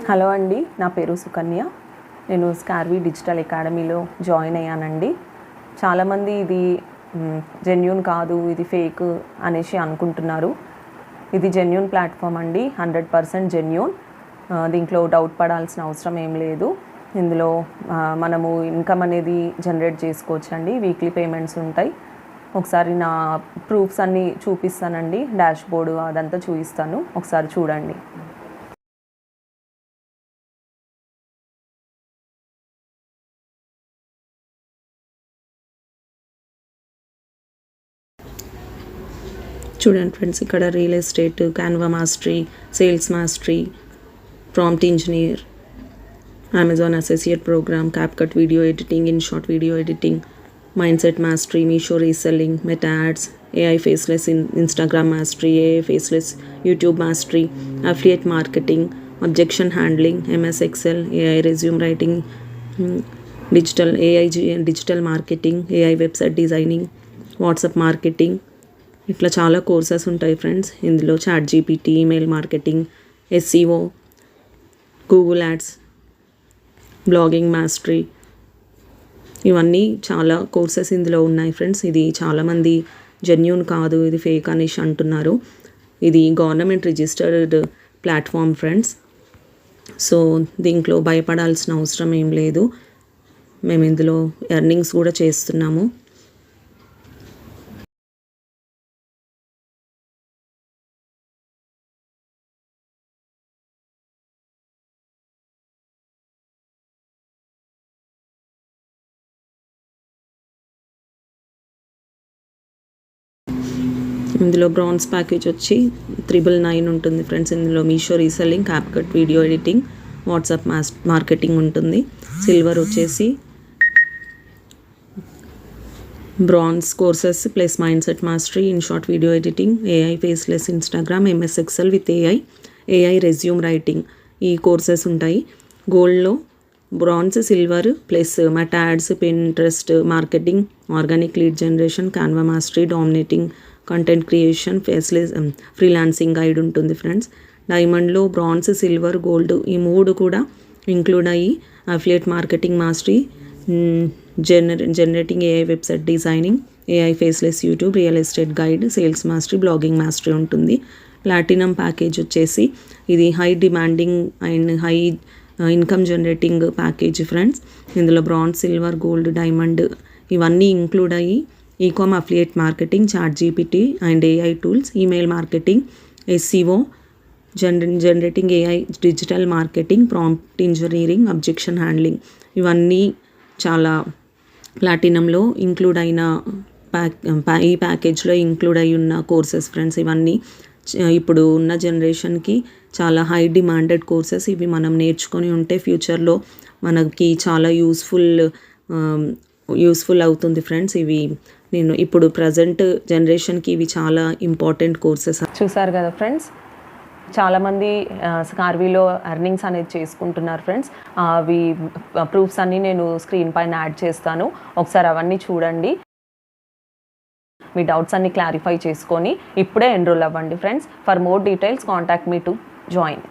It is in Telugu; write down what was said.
హలో అండి, నా పేరు సుకన్య. నేను స్కార్వీ డిజిటల్ అకాడమీలో జాయిన్ అయ్యానండి. చాలామంది ఇది జెన్యూన్ కాదు, ఇది ఫేక్ అనేసి అనుకుంటున్నారు. ఇది జెన్యూన్ ప్లాట్ఫామ్ అండి, 100% జెన్యూన్. దీంట్లో డౌట్ పడాల్సిన అవసరం ఏం లేదు. ఇందులో మనము ఇన్కమ్ అనేది జనరేట్ చేసుకోవచ్చండి. వీక్లీ పేమెంట్స్ ఉంటాయి. ఒకసారి నా ప్రూఫ్స్ అన్నీ చూపిస్తానండి, డాష్ బోర్డు అదంతా చూపిస్తాను, ఒకసారి చూడండి. చూడండి ఫ్రెండ్స్, ఇక్కడ real estate, Canva mastery, sales mastery, prompt engineer, Amazon associate program, CapCut video editing, InShot video editing, mind set mastery, Meesho reselling, Meta ads, AI faceless Instagram mastery, AI faceless YouTube mastery, affiliate marketing, objection handling, MS Excel, AI resume writing, digital marketing, AI website designing, WhatsApp marketing, ఇట్లా చాలా కోర్సెస్ ఉంటాయి ఫ్రెండ్స్. ఇందులో ChatGPT, email marketing, SEO, Google ads, blogging mastery, ఇవన్నీ చాలా కోర్సెస్ ఇందులో ఉన్నాయి ఫ్రెండ్స్. ఇది చాలామంది జెన్యూన్ కాదు, ఇది ఫేక్ అనేసి అంటున్నారు. ఇది government registered platform friends. So దీంట్లో భయపడాల్సిన అవసరం ఏం లేదు. మేము ఇందులో ఎర్నింగ్స్ కూడా చేస్తున్నాము. ఇందులో బ్రాంజ్ ప్యాకేజ్ వచ్చి 999 ఉంటుంది ఫ్రెండ్స్. ఇందులో Meesho reselling, CapCut video editing, WhatsApp marketing ఉంటుంది. సిల్వర్ వచ్చేసి bronze courses plus mind set mastery, INSAT video editing, AI faceless Instagram, MS Excel with AI resume writing, ఈ కోర్సెస్ ఉంటాయి. గోల్డ్లో bronze, silver plus meta ads, Pinterest marketing, organic lead generation, Canva mastery, dominating content creation, faceless freelancing guide ఉంటుంది ఫ్రెండ్స్. డైమండ్లో బ్రాంజ్, సిల్వర్, గోల్డ్ ఈ 3 కూడా ఇంక్లూడ్ అయ్యి affiliate marketing mastery, generating AI website designing, AI faceless YouTube, real estate guide, sales mastery, blogging mastery ఉంటుంది. ప్లాటినం ప్యాకేజ్ వచ్చేసి ఇది high demanding and high income generating package friends. ఇందులో బ్రాంజ్, సిల్వర్, గోల్డ్, డైమండ్ ఇవన్నీ ఇంక్లూడ్ అయ్యి ecom, affiliate marketing, ChatGPT and AI tools, email marketing, SEO, generating AI, digital marketing, prompt engineering, objection handling ఇవన్నీ చాలా ప్లాటినంలో ఇంక్లూడ్ అయిన ఈ ప్యాకేజ్లో ఇంక్లూడ్ అయి ఉన్న కోర్సెస్ ఫ్రెండ్స్. ఇవన్నీ ఇప్పుడు ఉన్న జనరేషన్కి చాలా హై డిమాండెడ్ కోర్సెస్. ఇవి మనం నేర్చుకొని ఉంటే ఫ్యూచర్లో మనకి చాలా యూస్ఫుల్ అవుతుంది ఫ్రెండ్స్. ఇవి నేను ఇప్పుడు ప్రజెంట్ జనరేషన్కి ఇవి చాలా ఇంపార్టెంట్ కోర్సెస్. చూసారు కదా ఫ్రెండ్స్, చాలామంది స్కార్వీలో ఎర్నింగ్స్ అనేది చేసుకుంటున్నారు ఫ్రెండ్స్. అవి ప్రూఫ్స్ అన్నీ నేను స్క్రీన్ పైన యాడ్ చేస్తాను, ఒకసారి అవన్నీ చూడండి. మీ డౌట్స్ అన్నీ క్లారిఫై చేసుకొని ఇప్పుడే ఎన్రోల్ అవ్వండి friends. For more details contact me to join.